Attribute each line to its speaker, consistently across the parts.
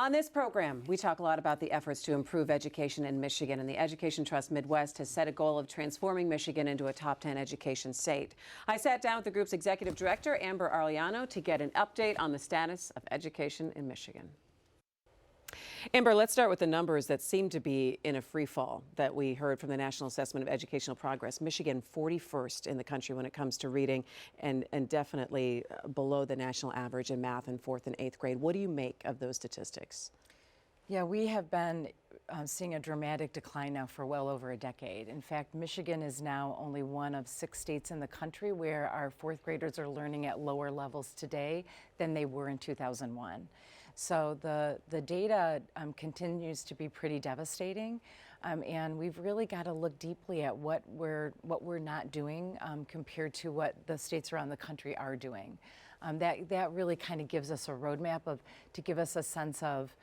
Speaker 1: On this program, we talk a lot about the efforts to improve education in Michigan, and the Education Trust Midwest has set a goal of transforming Michigan into a top 10 education state. I sat down with the group's executive director, Amber Arellano, to get an update on the status of education in Michigan. Amber, let's start with the numbers that seem to be in a free fall that we heard from the National Assessment of Educational Progress. Michigan 41st in the country when it comes to reading and definitely below the national average in math in 4th and 8th grade. What do you make of those statistics?
Speaker 2: Yeah, we have been seeing a dramatic decline now for well over a decade. In fact, Michigan is now only one of 6 states in the country where our 4th graders are learning at lower levels today than they were in 2001. So the data continues to be pretty devastating, and we've really got to look deeply at what we're not doing compared to what the states around the country are doing. That really kind of gives us a roadmap to give us a sense of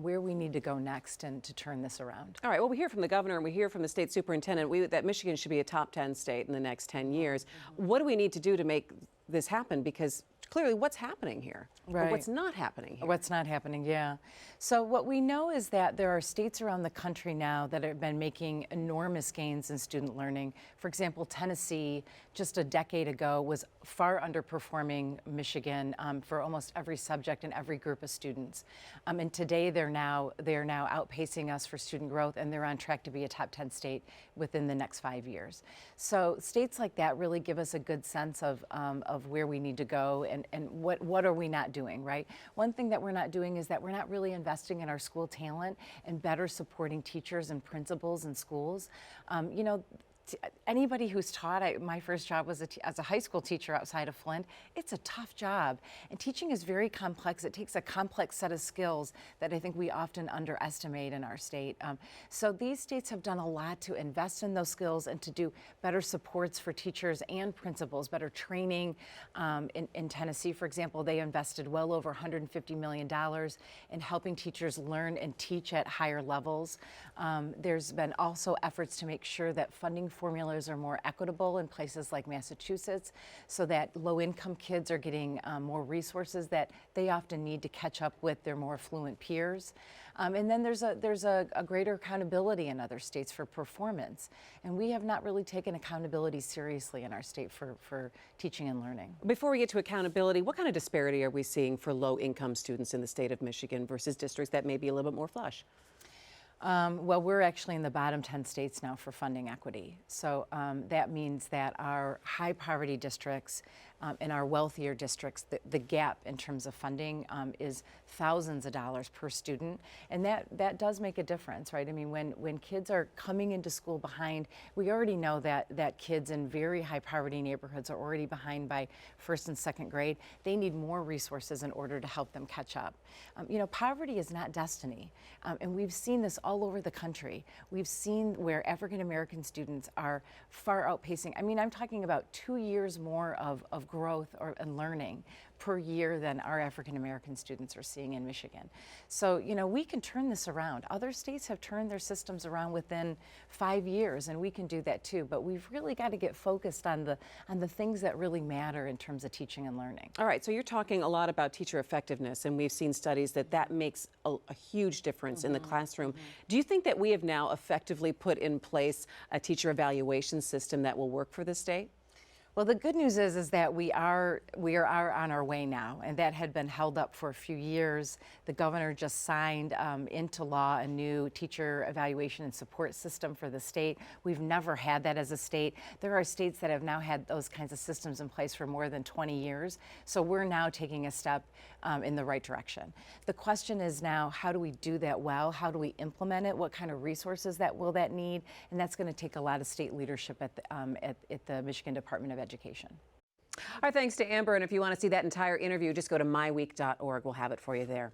Speaker 2: where we need to go next and to turn this around.
Speaker 1: All right, well, we hear from the governor and we hear from the state superintendent that Michigan should be a top 10 state in the next 10 years. What do we need to do to make this happen? Because clearly what's happening here,
Speaker 2: right.
Speaker 1: Or what's not happening here.
Speaker 2: What's not happening, yeah. So what we know is that there are states around the country now that have been making enormous gains in student learning. For example, Tennessee, just a decade ago, was far underperforming Michigan for almost every subject and every group of students. And today they are now outpacing us for student growth, and they're on track to be a top 10 state within the next 5 years. So states like that really give us a good sense of where we need to go and what are we not doing, right? One thing that we're not doing is that we're not really investing in our school talent and better supporting teachers and principals in schools. You know, anybody who's taught, my first job was as a high school teacher outside of Flint. It's a tough job, and teaching is very complex. It takes a complex set of skills that I think we often underestimate in our state. So these states have done a lot to invest in those skills and to do better supports for teachers and principals, better training. In Tennessee, for example, they invested well over $150 million in helping teachers learn and teach at higher levels. There's been also efforts to make sure that funding formulas are more equitable in places like Massachusetts, so that low-income kids are getting more resources that they often need to catch up with their more affluent peers. And then there's a greater accountability in other states for performance, and we have not really taken accountability seriously in our state for teaching and learning.
Speaker 1: Before we get to accountability, what kind of disparity are we seeing for low-income students in the state of Michigan versus districts that may be a little bit more flush?
Speaker 2: Well, we're actually in the bottom 10 states now for funding equity. So that means that our high poverty districts and our wealthier districts, the gap in terms of funding is thousands of dollars per student. And that does make a difference, right? I mean, when kids are coming into school behind, we already know that kids in very high poverty neighborhoods are already behind by 1st and 2nd grade. They need more resources in order to help them catch up. You know, poverty is not destiny. And we've seen this all over the country. We've seen where African American students are far outpacing. I mean, I'm talking about 2 years more of growth and learning per year than our African American students are seeing in Michigan. So, you know, we can turn this around. Other states have turned their systems around within 5 years, and we can do that too. But we've really got to get focused on the things that really matter in terms of teaching and learning.
Speaker 1: All right, so you're talking a lot about teacher effectiveness, and we've seen studies that makes a huge difference in the classroom. Do you think that we have now effectively put in place a teacher evaluation system that will work for the state?
Speaker 2: Well, the good news is that we are on our way now, and that had been held up for a few years. The governor just signed into law a new teacher evaluation and support system for the state. We've never had that as a state. There are states that have now had those kinds of systems in place for more than 20 years. So we're now taking a step in the right direction. The question is now, how do we do that well? How do we implement it? What kind of resources will that need? And that's going to take a lot of state leadership at the Michigan Department of Education.
Speaker 1: Our thanks to Amber, and if you want to see that entire interview, just go to MiWeek.org. We'll have it for you there.